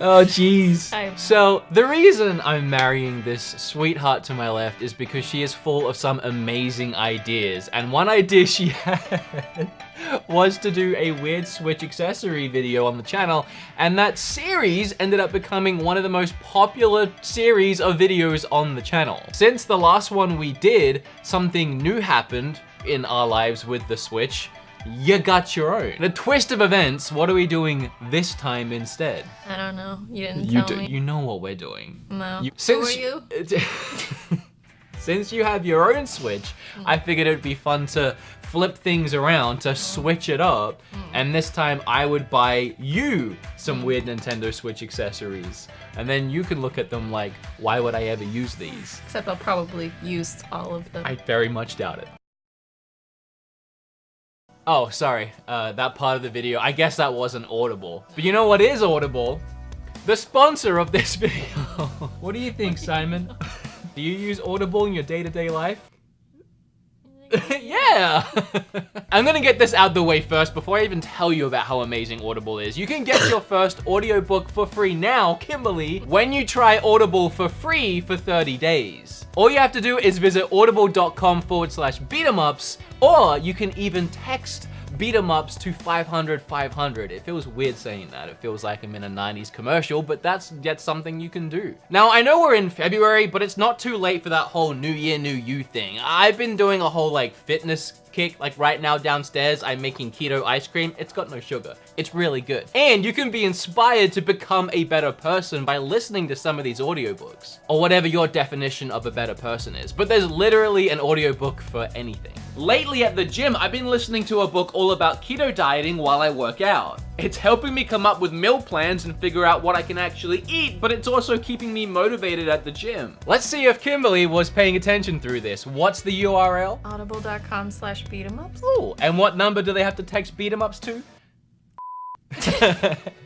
Oh, jeez. So, the reason I'm marrying this sweetheart to my left is because she is full of some amazing ideas. And one idea she had was to do a weird Switch accessory video on the channel. And that series ended up becoming one of the most popular series of videos on the channel. Since the last one we did, something new happened in our lives with the Switch. You got your own. The twist of events, what are we doing this time instead? I don't know. You didn't tell me. You know what we're doing. No. Who are you? Since you have your own Switch, I figured it'd be fun to flip things around, to switch it up, and this time I would buy you some weird Nintendo Switch accessories. And then you can look at them like, why would I ever use these? Except I'll probably use all of them. I very much doubt it. Oh, sorry, that part of the video, I guess that wasn't audible. But you know what is audible? The sponsor of this video. What do you think, Simon? Do you use Audible in your day-to-day life? Yeah! I'm gonna get this out the way first before I even tell you about how amazing Audible is. You can get your first audiobook for free now, Kimberly, when you try Audible for free for 30 days. All you have to do is visit audible.com/beatemups, or you can even text beat-em-ups to 500-500. It feels weird saying that. It feels like I'm in a 90s commercial, but that's something you can do. Now, I know we're in February, but it's not too late for that whole New Year, New You thing. I've been doing a whole like fitness kick. Like right now downstairs, I'm making keto ice cream. It's got no sugar. It's really good. And you can be inspired to become a better person by listening to some of these audiobooks, or whatever your definition of a better person is. But there's literally an audiobook for anything. Lately at the gym, I've been listening to a book all about keto dieting while I work out. It's helping me come up with meal plans and figure out what I can actually eat, but it's also keeping me motivated at the gym. Let's see if Kimberly was paying attention through this. What's the URL? Audible.com/beatemups. Ooh, and what number do they have to text beat-em-ups to?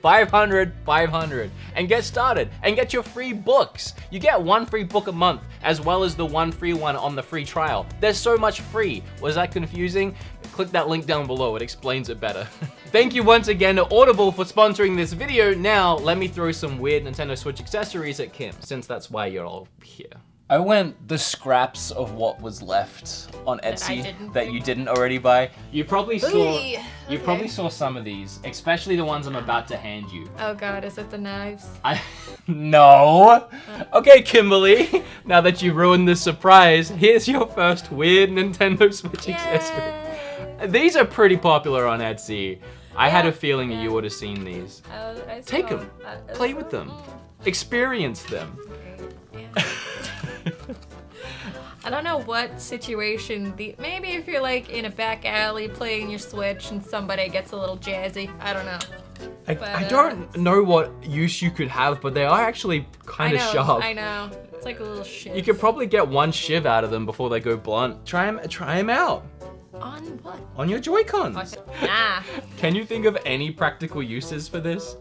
500-500, and get started and get your free books. You get one free book a month, as well as the one free one on the free trial. There's so much free. Was that confusing? Click that link down below, it explains it better. Thank you once again to Audible for sponsoring this video. Now, let me throw some weird Nintendo Switch accessories at Kim, since that's why you're all here. I went the scraps of what was left on Etsy that you didn't already buy. You probably saw some of these, especially the ones I'm about to hand you. Oh god, is it the knives? No. Okay, Kimberly, now that you ruined the surprise, here's your first weird Nintendo Switch accessory. These are pretty popular on Etsy. I had a feeling that you would have seen these. Take them, play with them, experience them. I don't know what situation, maybe if you're like in a back alley playing your Switch and somebody gets a little jazzy, I don't know. I don't know what use you could have, but they are actually kind of sharp. I know, it's like a little shiv. You could probably get one shiv out of them before they go blunt. Try them out. On what? On your Joy-Cons. Nah. Can you think of any practical uses for this?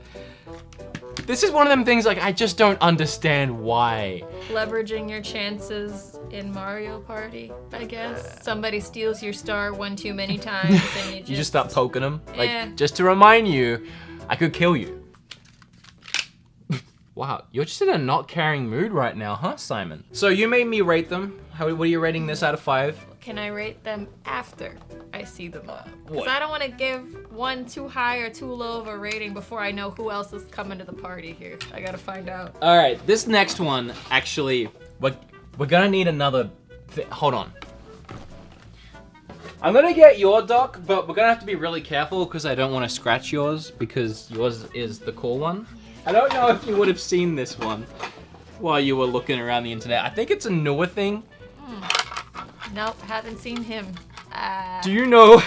This is one of them things like I just don't understand why. Leveraging your chances in Mario Party, I guess. Somebody steals your star one too many times and you just start poking them. Like, just to remind you, I could kill you. Wow, you're just in a not caring mood right now, huh, Simon? So you made me rate them. What are you rating this out of 5? Can I rate them after I see them all? Because What? I don't want to give one too high or too low of a rating before I know who else is coming to the party here. I gotta find out. All right, this next one, actually, we're gonna need another, hold on. I'm gonna get your dock, but we're gonna have to be really careful because I don't want to scratch yours because yours is the cool one. I don't know if you would have seen this one while you were looking around the internet. I think it's a newer thing. Nope, haven't seen him. Do you know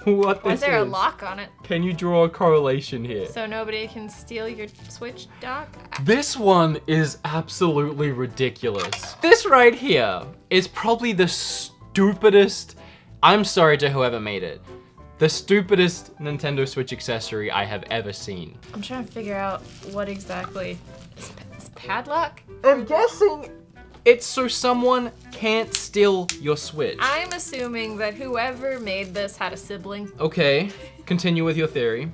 what this is? Is there a lock on it? Can you draw a correlation here? So nobody can steal your Switch dock? This one is absolutely ridiculous. This right here is probably the stupidest, I'm sorry to whoever made it, the stupidest Nintendo Switch accessory I have ever seen. I'm trying to figure out what exactly is padlock? I'm guessing it's so someone can't steal your Switch. I'm assuming that whoever made this had a sibling. Okay, continue with your theory.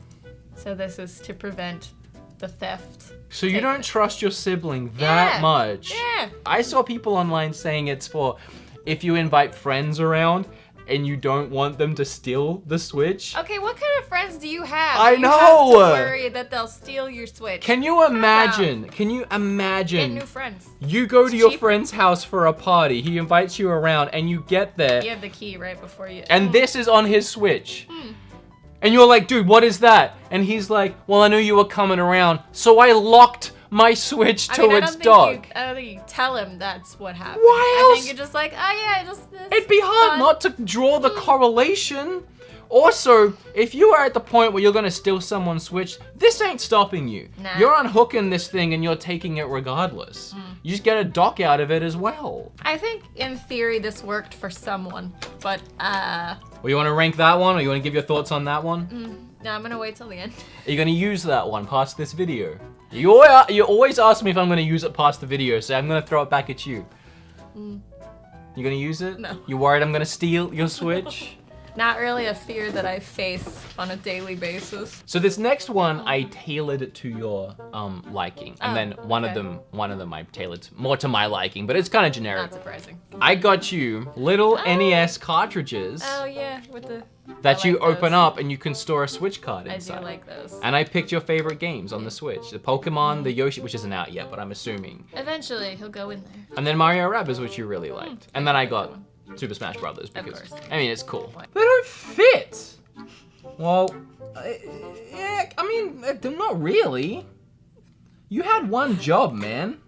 So this is to prevent the theft. So you don't trust your sibling that much? Yeah. I saw people online saying it's for if you invite friends around and you don't want them to steal the Switch. Okay, what kind of friends do you have? I You know. have to worry that they'll steal your Switch. Can you imagine? Can you Get imagine? new friends. You go to It's your cheap. friend's house for a party. He invites you around and you get there. You have the key right before you. And this is on his Switch. And you're like, dude, what is that? And he's like, well, I knew you were coming around, so I locked my Switch to its dock. I don't think you tell him that's what happened. Why I else? think you're just like, oh yeah, just this. It'd be hard fun. not to draw the correlation. Also, if you are at the point where you're gonna steal someone's Switch, this ain't stopping you. Nah. You're unhooking this thing and you're taking it regardless. You just get a dock out of it as well. I think in theory this worked for someone, but Well, you wanna rank that one or you wanna give your thoughts on that one? no, I'm gonna wait till the end. Are you gonna use that one past this video? You always ask me if I'm gonna use it past the video, so I'm gonna throw it back at you. You gonna use it? No. You worried I'm gonna steal your Switch? Not really a fear that I face on a daily basis. So this next one I tailored to your liking, and Oh, then one of them I tailored more to my liking, but it's kind of generic. Not surprising. I got you little NES cartridges Oh yeah, with the. that I you like open those. up and you can store a Switch card I inside. do like those. And I picked your favorite games on the Switch: the Pokemon, the Yoshi, which isn't out yet, but I'm assuming, Eventually, he'll go in there. and then Mario Rabbids, which you really liked, and then I got Super Smash Brothers because course. I mean it's cool. They don't fit. Well, yeah, I mean they're not really. You had one job, man.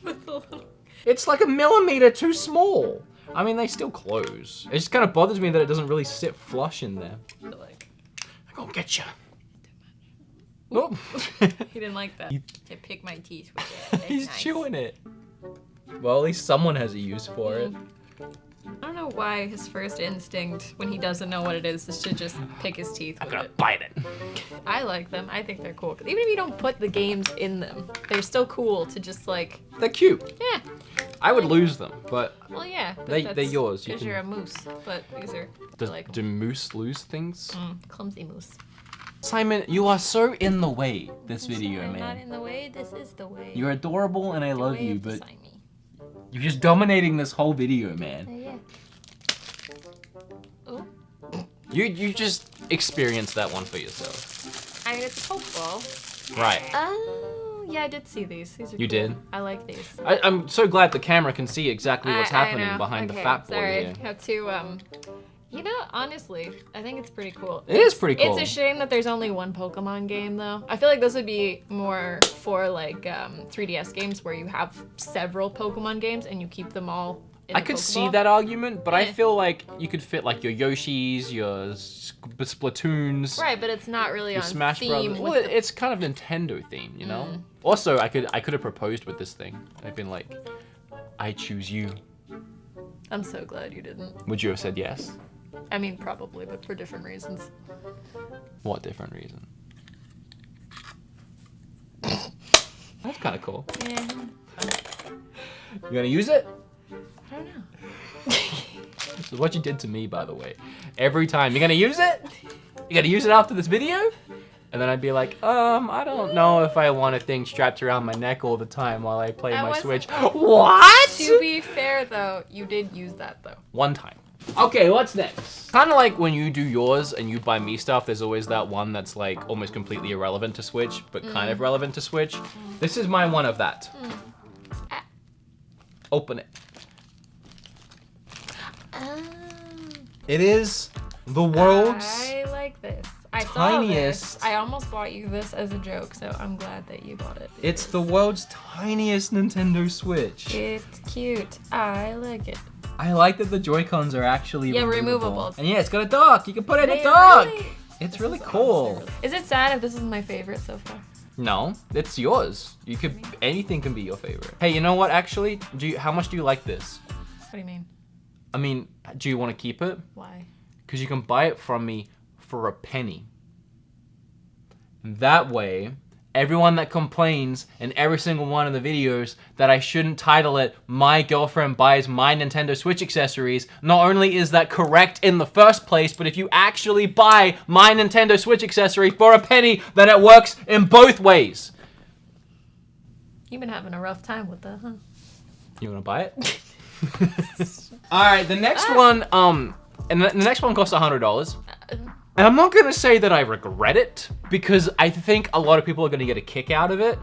With the little. It's like a millimeter too small. I mean, they still close. It just kind of bothers me that it doesn't really sit flush in there. Like, I'm gonna get you. Oh. he didn't like that. You- I pick my teeth with it. That's He's nice. chewing it. Well, at least someone has a use for it. I don't know why his first instinct, when he doesn't know what it is to just pick his teeth I'm with gonna it. bite it. I like them. I think they're cool. 'Cause even if you don't put the games in them, they're still cool to just like, They're cute. yeah. I would lose them, but Well, yeah. but they're that's yours. You Because can- you're a moose. But these are, I do, like 'em. do moose lose things? Clumsy moose. Simon, you are so in the way this video, I'm man. not in the way. This is the way. You're adorable and I The love way you, of but Simon. you're just dominating this whole video, man. Yeah. Oh. You just experienced that one for yourself. I mean, it's a Pokeball. Right. Oh, yeah, I did see these. These are You cool. did? I like these. I'm so glad the camera can see exactly what's I happening know. behind the Okay, fat boy sorry. here. Have to, you know, honestly, I think it's pretty cool. It is pretty cool. It's a shame that there's only one Pokemon game, though. I feel like this would be more for, like, 3DS games where you have several Pokemon games and you keep them all in I the could see Pokeball. that argument, but I Yeah. feel like you could fit like your Yoshis, your Splatoons, Right, but it's not really your on Smash theme Brothers. with Well, the- it's kind of Nintendo themed, you know. Also, I could have proposed with this thing. I've been like, I choose you. I'm so glad you didn't. Would you have said yes? I mean, probably, but for different reasons. What different reason? That's kind of cool. Yeah. You gonna use it? I don't know. This is what you did to me, by the way. Every time, you're gonna use it? You gonna use it after this video? And then I'd be like, I don't know if I want a thing strapped around my neck all the time while I play I my wasn't- Switch. What? To be fair, though, you did use that, though. One time. Okay, what's next? Kind of like when you do yours and you buy me stuff, there's always that one that's like almost completely irrelevant to Switch, but kind of relevant to Switch. This is my one of that. Open it. It is the world's I like this. I saw tiniest- this. I almost bought you this as a joke, so I'm glad that you bought it. It's the world's tiniest Nintendo Switch. It's cute. I like it. I like that the Joy-Cons are actually Yeah, removable. And yeah, it's got a dock. You can put it in a They dock. really- It's This really is cool. honestly really- Is it sad if this is my favorite so far? No, it's yours. You could anything can be your favorite. Hey, you know what? Actually, how much do you like this? What do you mean? I mean, do you want to keep it? Why? Because you can buy it from me for a penny. That way, everyone that complains in every single one of the videos that I shouldn't title it "My Girlfriend Buys My Nintendo Switch Accessories," not only is that correct in the first place, but if you actually buy my Nintendo Switch accessory for a penny, then it works in both ways. You've been having a rough time with that, huh? You wanna buy it? Alright, the next one, and the next one costs $100. And I'm not gonna say that I regret it, because I think a lot of people are gonna get a kick out of it.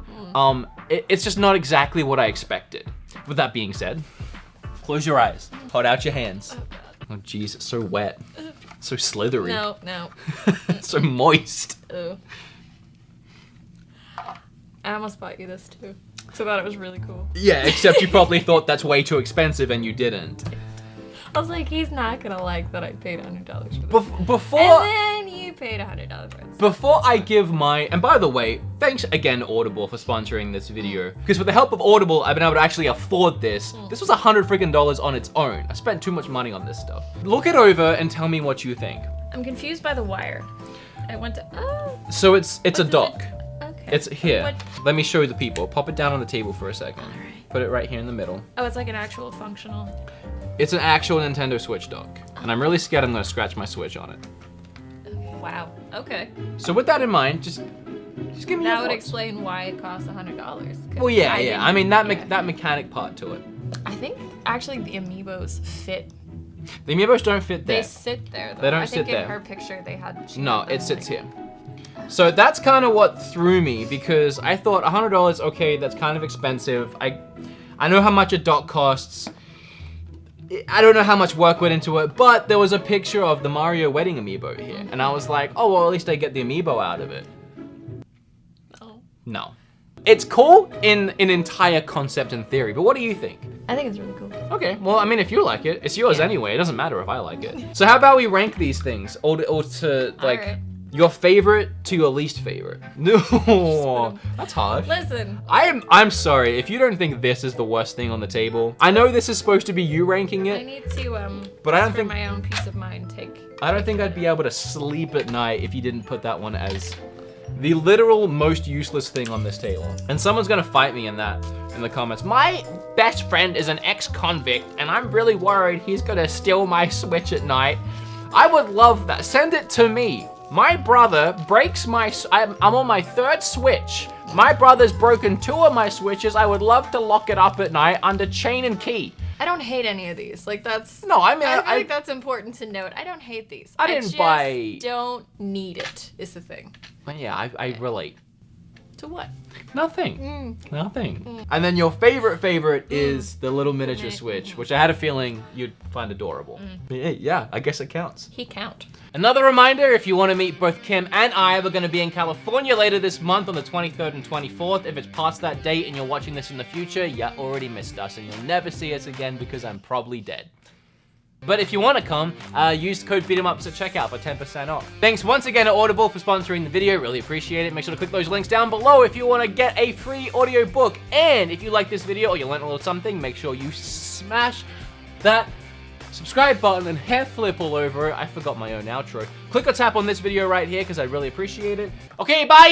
It's just not exactly what I expected. With that being said, close your eyes, hold out your hands. Oh jeez, it's so wet. So slithery. No, no. So moist. Ooh. I almost bought you this too. So I thought it was really cool. Yeah, except you probably thought that's way too expensive and you didn't. I was like, he's not gonna like that I paid $100 for this. Before... And then you paid $100 for it. Before I give my, and by the way, thanks again Audible for sponsoring this video. Because with the help of Audible, I've been able to actually afford this. This was $100 freaking on its own. I spent too much money on this stuff. Look it over and tell me what you think. I'm confused by the wire. I went to, oh. So it's a does dock. Okay. It's here. What? Let me show the people. Pop it down on the table for a second. Alright. Put it right here in the middle. Oh, it's like an actual functional. It's an actual Nintendo Switch dock. And I'm really scared I'm gonna scratch my Switch on it. Wow. Okay. So with that in mind, just give me That your would thoughts. explain why it costs $100. Well, yeah. I mean, that yeah. that mechanic part to it. I think actually the amiibos fit. The amiibos don't fit there. They sit there though. They don't I think sit there. in her picture they had. she No, had them, it sits like- here. So that's kind of what threw me, because I thought $100, okay, that's kind of expensive. I know how much a dock costs. I don't know how much work went into it, but there was a picture of the Mario wedding amiibo here. And I was like, oh, well, at least I get the amiibo out of it. Oh. No. It's cool in an entire concept and theory, but what do you think? I think it's really cool. Okay, well, I mean, if you like it, it's yours Yeah. anyway. It doesn't matter if I like it. So how about we rank these things, or to like Alright. your favorite to your least favorite? No, them- that's harsh. Listen. I'm sorry if you don't think this is the worst thing on the table. I know this is supposed to be you ranking I it. need to But I don't for think- my own peace of mind take. I don't think I'd be able to sleep at night if you didn't put that one as the literal most useless thing on this table. And someone's gonna fight me in the comments. My best friend is an ex-convict and I'm really worried he's gonna steal my Switch at night. I would love that. Send it to me. My brother breaks I'm on my 3rd Switch. My brother's broken 2 of my Switches. I would love to lock it up at night under chain and key. I don't hate any of these. Like that's. No, I mean, I think that's important to note. I don't hate these. I didn't just buy- Don't need it. Is the thing. yeah, I relate. To what? Nothing. Nothing. And then your favorite is the little miniature Switch, which I had a feeling you'd find adorable. But yeah, I guess it counts. He count. Another reminder, if you want to meet both Kim and I, we're going to be in California later this month on the 23rd and 24th. If it's past that date and you're watching this in the future, you already missed us and you'll never see us again because I'm probably dead. But if you want to come, use code BEATEMUPS at checkout for 10% off. Thanks once again to Audible for sponsoring the video, really appreciate it. Make sure to click those links down below if you want to get a free audiobook. And if you like this video or you learned a little something, make sure you smash that subscribe button and hair flip all over it. I forgot my own outro. Click or tap on this video right here because I really appreciate it. Okay, bye!